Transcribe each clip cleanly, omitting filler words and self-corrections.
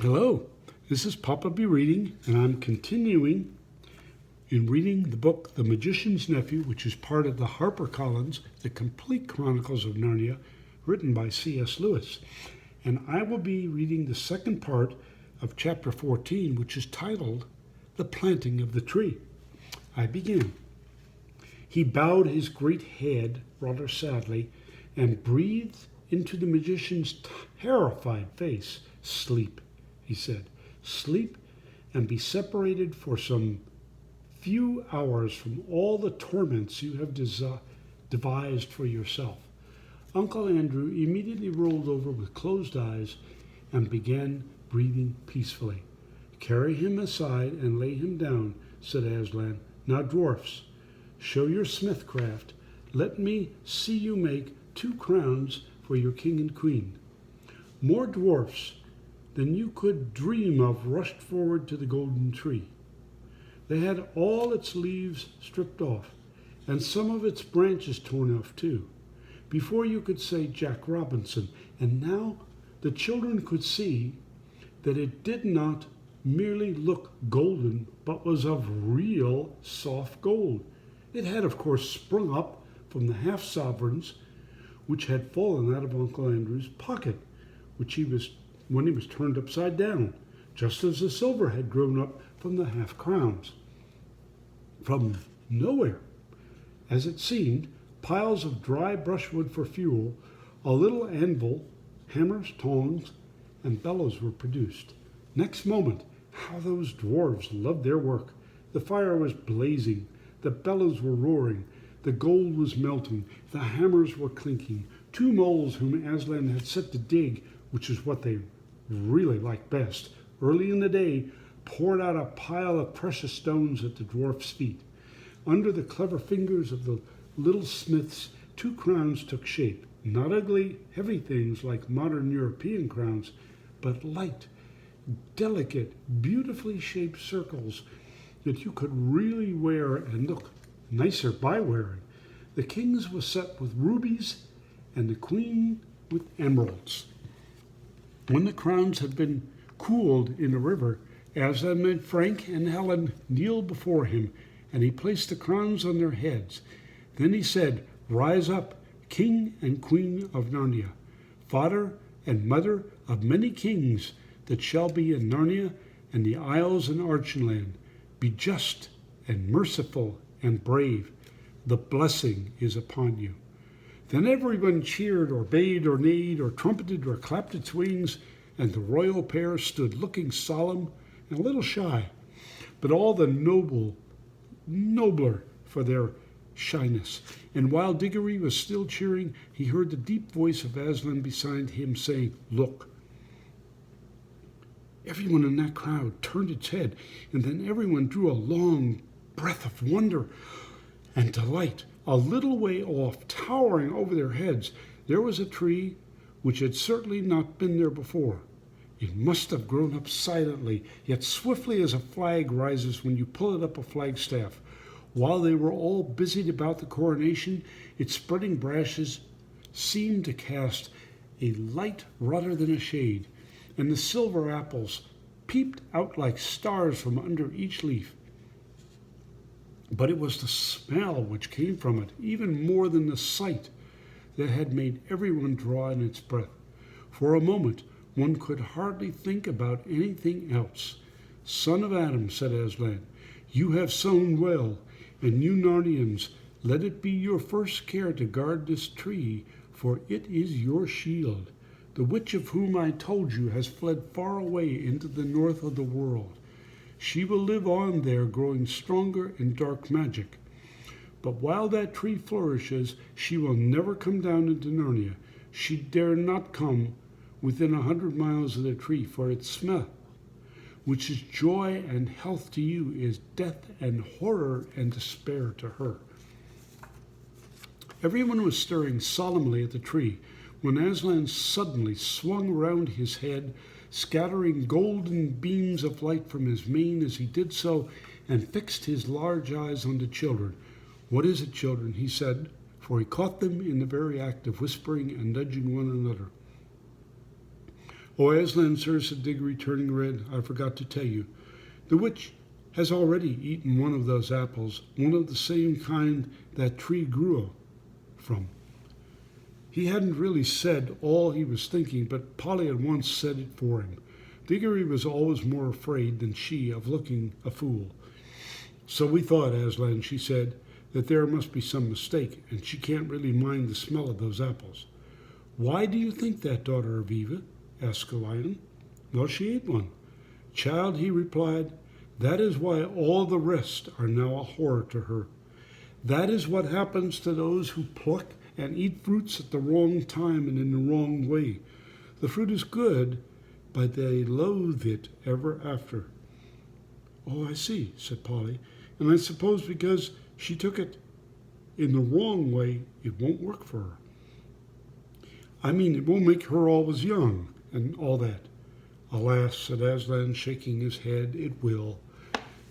Hello, this is Papa B reading, and I'm continuing in reading the book The Magician's Nephew, which is part of the HarperCollins, The Complete Chronicles of Narnia, written by C.S. Lewis. And I will be reading the second part of chapter 14, which is titled The Planting of the Tree. I begin. He bowed his great head rather sadly and breathed into the magician's terrified face. "Sleep," he said. "Sleep and be separated for some few hours from all the torments you have devised for yourself." Uncle Andrew immediately rolled over with closed eyes and began breathing peacefully. "Carry him aside and lay him down," said Aslan. "Now, dwarfs, show your smithcraft. Let me see you make 2 crowns for your king and queen." More dwarfs than you could dream of rushed forward to the golden tree. They had all its leaves stripped off, and some of its branches torn off too, before you could say Jack Robinson. And now the children could see that it did not merely look golden, but was of real soft gold. It had, of course, sprung up from the half-sovereigns which had fallen out of Uncle Andrew's pocket, when he was turned upside down, just as the silver had grown up from the half-crowns. From nowhere, as it seemed, piles of dry brushwood for fuel, a little anvil, hammers, tongs, and bellows were produced. Next moment, how those dwarves loved their work! The fire was blazing, the bellows were roaring, the gold was melting, the hammers were clinking. 2 moles whom Aslan had set to dig, which is what they really liked best, early in the day, poured out a pile of precious stones at the dwarf's feet. Under the clever fingers of the little smiths, 2 crowns took shape, not ugly, heavy things like modern European crowns, but light, delicate, beautifully shaped circles that you could really wear and look nicer by wearing. The king's was set with rubies and the queen with emeralds. When the crowns had been cooled in the river, Aslan made Frank and Helen kneel before him, and he placed the crowns on their heads. Then he said, "Rise up, King and Queen of Narnia, father and mother of many kings that shall be in Narnia and the Isles and Archenland. Be just and merciful and brave. The blessing is upon you." Then everyone cheered or bayed or neighed or trumpeted or clapped its wings, and the royal pair stood looking solemn and a little shy, but all the nobler for their shyness. And while Diggory was still cheering, he heard the deep voice of Aslan beside him saying, "Look." Everyone in that crowd turned its head, and then everyone drew a long breath of wonder and delight. A little way off, towering over their heads, there was a tree which had certainly not been there before. It must have grown up silently, yet swiftly as a flag rises when you pull it up a flagstaff. While they were all busied about the coronation, its spreading branches seemed to cast a light rather than a shade, and the silver apples peeped out like stars from under each leaf. But it was the smell which came from it, even more than the sight, that had made everyone draw in its breath. For a moment, one could hardly think about anything else. "Son of Adam," said Aslan, "you have sown well, and you Narnians, let it be your first care to guard this tree, for it is your shield. The witch of whom I told you has fled far away into the north of the world. She will live on there, growing stronger in dark magic. But while that tree flourishes, she will never come down into Narnia. She dare not come within 100 miles of the tree, for its smell, which is joy and health to you, is death and horror and despair to her." Everyone was staring solemnly at the tree, when Aslan suddenly swung round his head, scattering golden beams of light from his mane as he did so, and fixed his large eyes on the children. "What is it, children?" he said, for he caught them in the very act of whispering and nudging one another. "Oh, Aslan, sir," said Diggory, turning red, "I forgot to tell you. The witch has already eaten one of those apples, one of the same kind that tree grew from." He hadn't really said all he was thinking, but Polly at once said it for him. Diggory was always more afraid than she of looking a fool. "So we thought, Aslan," she said, "that there must be some mistake, and she can't really mind the smell of those apples." "Why do you think that, daughter of Eva?" asked the lion. "Well, she ate one." "Child," he replied, "that is why all the rest are now a horror to her. That is what happens to those who pluck and eat fruits at the wrong time and in the wrong way. The fruit is good, but they loathe it ever after." "Oh, I see," said Polly. "And I suppose because she took it in the wrong way, it won't work for her." "I mean, it won't make her always young and all that." "Alas," said Aslan, shaking his head, "it will.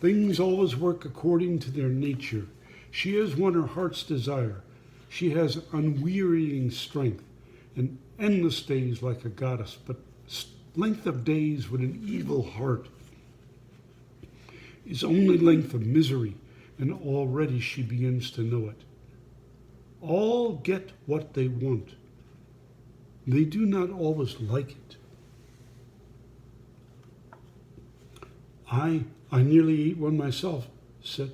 Things always work according to their nature. She has won her heart's desire. She has unwearying strength and endless days like a goddess, but length of days with an evil heart is only length of misery, and already she begins to know it. All get what they want. They do not always like it. I nearly ate one myself," said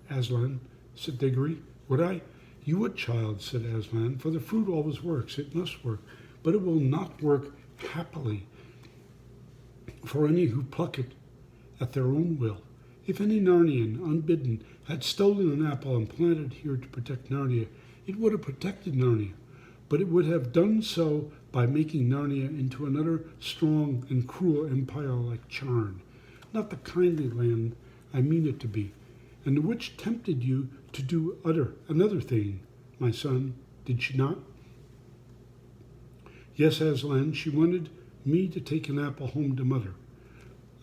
Aslan. Said Diggory. "Would I?" "You would, child," said Aslan, "for the fruit always works. It must work, but it will not work happily for any who pluck it at their own will. If any Narnian, unbidden, had stolen an apple and planted here to protect Narnia, it would have protected Narnia, but it would have done so by making Narnia into another strong and cruel empire like Charn, not the kindly land I mean it to be. And the witch tempted you to do another thing, my son, did she not?" "Yes, Aslan, she wanted me to take an apple home to mother.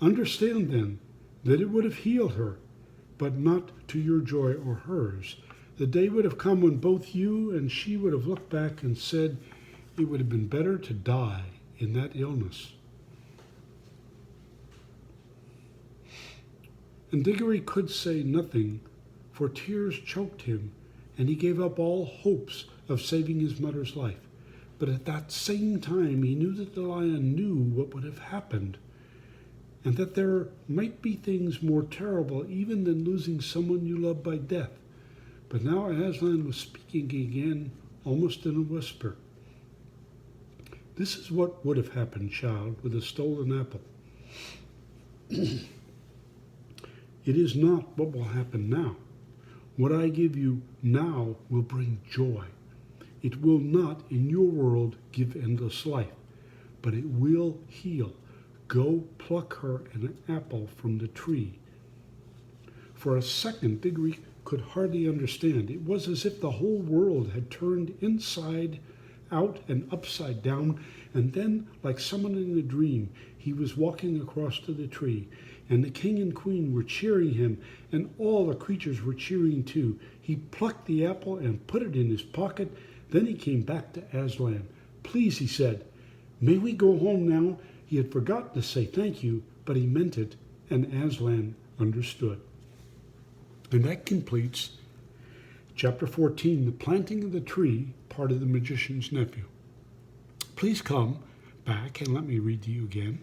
Understand, then, that it would have healed her, but not to your joy or hers. The day would have come when both you and she would have looked back and said it would have been better to die in that illness." And Diggory could say nothing, for tears choked him, and he gave up all hopes of saving his mother's life. But at that same time he knew that the lion knew what would have happened, and that there might be things more terrible even than losing someone you love by death. But now Aslan was speaking again, almost in a whisper. "This is what would have happened, child, with a stolen apple. It is not what will happen now. What I give you now will bring joy. It will not, in your world, give endless life, but it will heal. Go pluck her an apple from the tree." For a second, Diggory could hardly understand. It was as if the whole world had turned inside out and upside down, and then, like someone in a dream, he was walking across to the tree, and the king and queen were cheering him, and all the creatures were cheering too. He plucked the apple and put it in his pocket. Then he came back to Aslan. "Please," he said, "may we go home now?" He had forgotten to say thank you, but he meant it, and Aslan understood. And that completes Chapter 14, The Planting of the Tree, part of The Magician's Nephew. Please come back and let me read to you again.